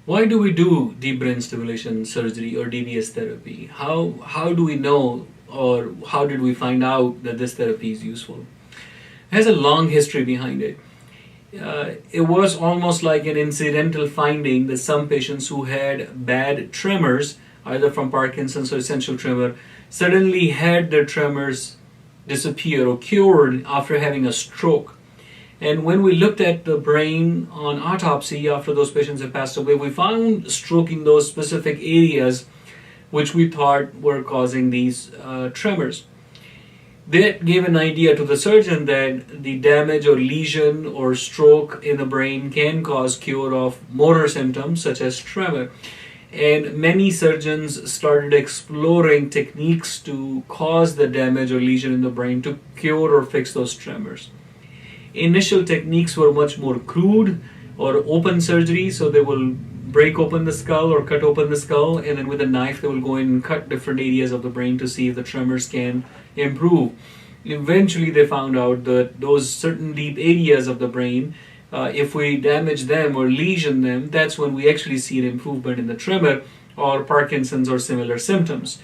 Why do we do deep brain stimulation surgery or DBS therapy? How do we know, or how did we find out that this therapy is useful? It has a long history behind it. It was almost like an incidental finding that some patients who had bad tremors, either from Parkinson's or essential tremor, suddenly had their tremors disappear or cured after having a stroke. And when we looked at the brain on autopsy after those patients had passed away, we found stroke in those specific areas which we thought were causing these tremors. That gave an idea to the surgeon that the damage or lesion or stroke in the brain can cause cure of motor symptoms such as tremor. And many surgeons started exploring techniques to cause the damage or lesion in the brain to cure or fix those tremors. Initial techniques were much more crude or open surgery, so they will break open the skull or cut open the skull, and then with a knife they will go in and cut different areas of the brain to see if the tremors can improve. Eventually they found out that those certain deep areas of the brain, if we damage them or lesion them, that's when we actually see an improvement in the tremor or Parkinson's or similar symptoms.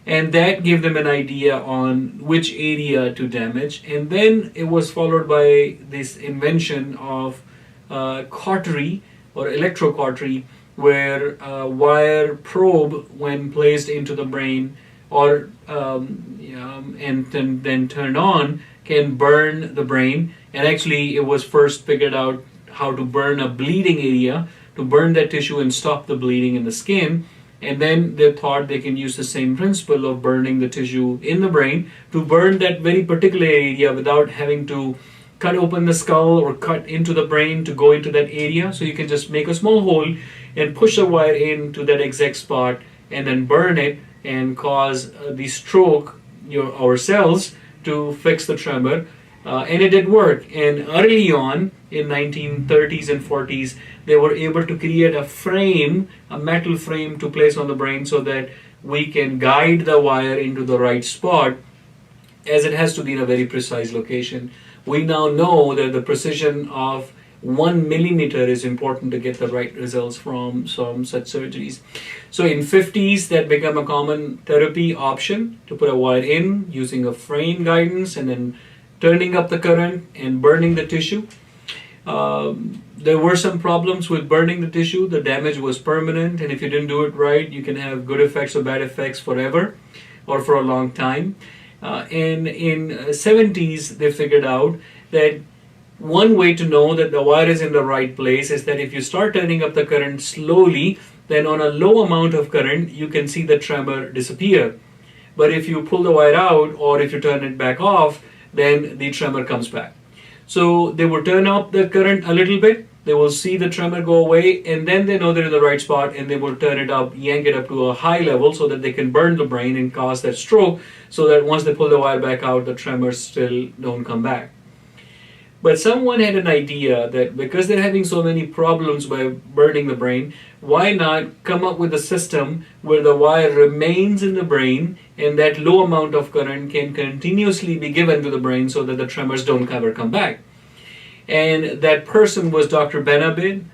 And that gave them an idea on which area to damage. And then it was followed by this invention of cautery or electrocautery, where a wire probe, when placed into the brain or and then turned on, can burn the brain. And actually it was first figured out how to burn a bleeding area, to burn that tissue and stop the bleeding in the skin. And then they thought they can use the same principle of burning the tissue in the brain to burn that very particular area without having to cut open the skull or cut into the brain to go into that area. So you can just make a small hole and push a wire into that exact spot and then burn it and cause the stroke, our cells, to fix the tremor. And it did work. And early on, in 1930s and 40s, they were able to create a frame, a metal frame to place on the brain so that we can guide the wire into the right spot, as it has to be in a very precise location. We now know that the precision of 1 millimeter is important to get the right results from some such surgeries. So in 50s, that became a common therapy option, to put a wire in using a frame guidance and then turning up the current and burning the tissue. There were some problems with burning the tissue. The damage was permanent, and if you didn't do it right, you can have good effects or bad effects forever or for a long time. And in 70s, they figured out that one way to know that the wire is in the right place is that if you start turning up the current slowly, then on a low amount of current, you can see the tremor disappear. But if you pull the wire out or if you turn it back off, then the tremor comes back. So they will turn up the current a little bit, they will see the tremor go away, and then they know they're in the right spot, and they will turn it up, yank it up to a high level so that they can burn the brain and cause that stroke, so that once they pull the wire back out, the tremors still don't come back. But someone had an idea that because they're having so many problems by burning the brain, why not come up with a system where the wire remains in the brain and that low amount of current can continuously be given to the brain so that the tremors don't ever come back. And that person was Dr. Benabid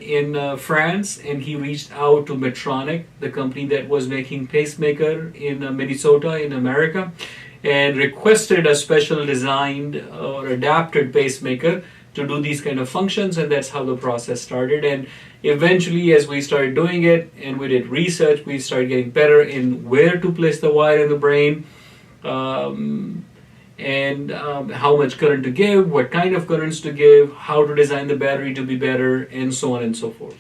in France, and he reached out to Medtronic, the company that was making pacemaker in Minnesota in America, and requested a special designed or adapted pacemaker to do these kind of functions, and that's how the process started. And eventually, as we started doing it and we did research, we started getting better in where to place the wire in the brain, and how much current to give, what kind of currents to give, how to design the battery to be better, and so on and so forth.